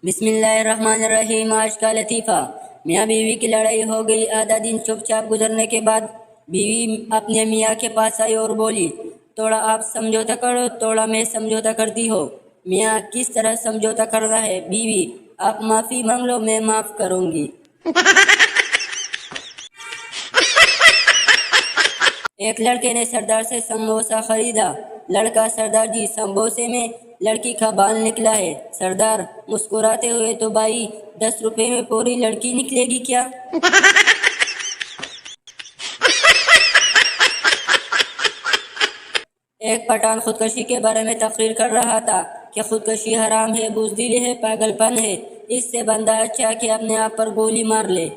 बिस्मिल्लाहिर्रहमानिर्रहीम। आज का लतीफ़ा। मियाँ बीवी की लड़ाई हो गई। आधा दिन चुपचाप गुजरने के बाद बीवी अपने मियाँ के पास आई और बोली, थोड़ा आप समझौता करो, थोड़ा मैं समझौता करती हो। मियाँ, किस तरह समझौता करना है? बीवी, आप माफ़ी मांग लो, मैं माफ़ करूँगी। एक लड़के ने सरदार से समोसा खरीदा। लड़का, सरदार जी, समोसे में लड़की का बाल निकला है। सरदार मुस्कुराते हुए, तो भाई 10 रुपए में पूरी लड़की निकलेगी क्या? एक पठान खुदकुशी के बारे में तकरीर कर रहा था कि खुदकुशी हराम है, बुज़दिली है, पागलपन है। इससे बंदा अच्छा कि अपने आप पर गोली मार ले।